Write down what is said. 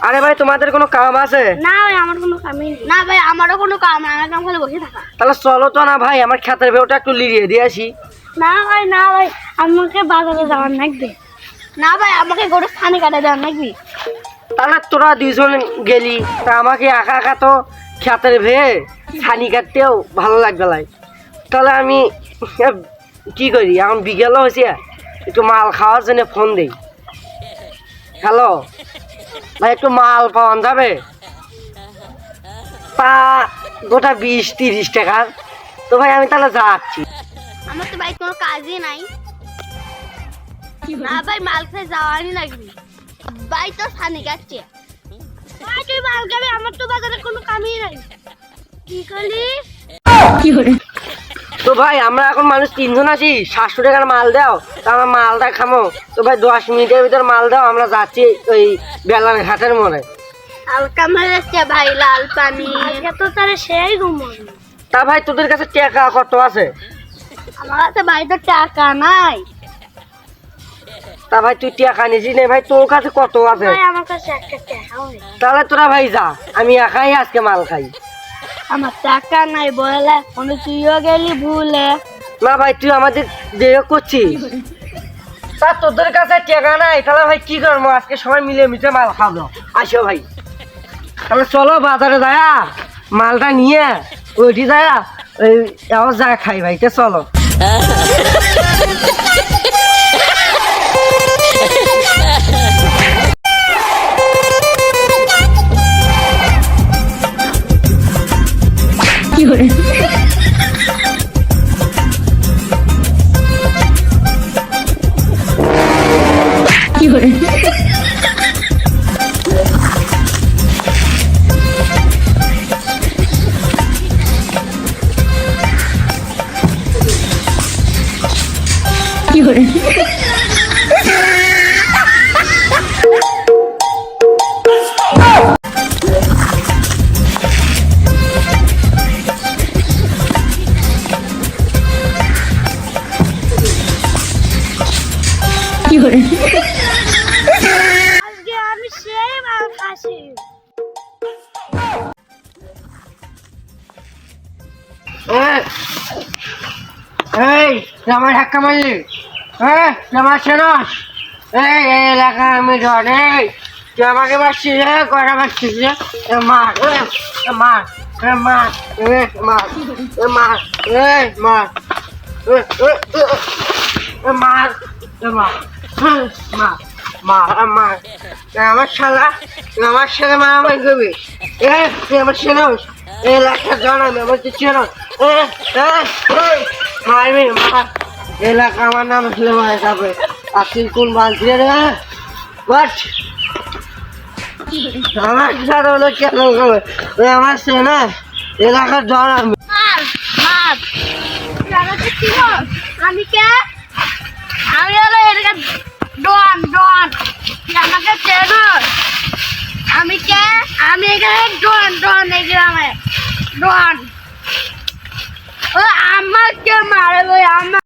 আরে ভাই তোমাদের কোনো কাম আছে? না ভাই আমার কোনো কামই নেই। না ভাই আমারও কোনো কাম নাই, আমার কাম খালি বসে থাকা। তাহলে চলো তো না ভাই, আমার ক্ষেতের ভেউটা একটু লিরিয়ে দিয়ে আসি। না ভাই আমাকে বাজারে যাওয়ার লাগবে। না ভাই আমাকে গরু স্থানে কাটা দেওয়ার লাগবে। তাহলে তোরা দুইজন গেলি, তা আমাকে একা একা তো ক্ষেতের ভেয়ে ছানি কাটতেও ভালো লাগবে লাই। তাহলে আমি কি করি, এখন বিকেলও হয়েছে, একটু মাল খাওয়ার জন্য ফোন দিই। হ্যালো ভাই, একটু মাল পাওয়া যাবে? তা গোটা 20-30 টাকার। তো ভাই আমি তাহলে যাচ্ছি। আমার তো ভাই কোনো কাজই নাই। না ভাই মাল খেয়ে যাওয়ারই লাগবে। ভাই তো স্থানে কাটছে। ভাই তুই মাল খাবি, আমার তো বাজারে কোনো কামই নাই। কি করলি? তো ভাই আমরা এখন মানুষ 3 জন আছি, 700 টাকার মাল দাও, তা আমরা মালটা খামো। তো ভাই 10 মিনিটের ভিতর মাল দাও, আমরা যাচ্ছি ওই বেলার ঘাটের মোড়ে। হালকা মারাচ্ছে ভাই, লাল পানি। আজকে তো তারে সেই ঘুমোই। তা ভাই তোদের কাছে টাকা কত আছে? আমার কাছে ভাই তো টাকা নাই। তা ভাই তুই টাকা নিয়েছিস না ভাই, তোর কাছে কত আছে? ভাই আমার কাছে একটা টাকাও নেই। তাহলে তোরা ভাই যা, আমি একাই আজকে মাল খাই। আমার টাকা নাই বলে মনে তুইও গেলি ভুলে। না ভাই তুই আমাদের দেহ করছিস, তা তোদের কাছে টাকা নাই, তাহলে ভাই কি করবো, আজকে সবাই মিলে মিশে মাল খাবো। আসো ভাই, তাহলে চলো বাজারে যায় মালটা নিয়ে ওইটি যায় ওই যা খাই ভাই, তে চলো। আজকে আমি সেই মাল খাসি। এই আমার ধাক্কা মারলি, আমার চেনস? এই এলাকা আমি ধর, এই তুই আমাকে মারছিস, কয়টা মারছিস রে? মার মার মার মার মার মার মার মার মার মার আমার শালা, আমার সাথে মারামারি করবি? তুই আমার চেনস? এই এলাকা জানাবি আমার তুই চেনস? মারবি মার, এলাকা আমার নাম ছিল মারা যাবে। আর তুই কোন বালতি রে? বাট আমার সাথে হলো কেন করবে? আমার চেনা এলাকার জন আমি। মার মার তুই আমাকে চিনস? আমি কে? আমি হলো এলাকার ডন ডন। তুই আমাকে চেনস? আমি কে? আমি এখানে ডন ডন, এই গ্রামে ডন। ও আমাকে মারে ভাই, আমার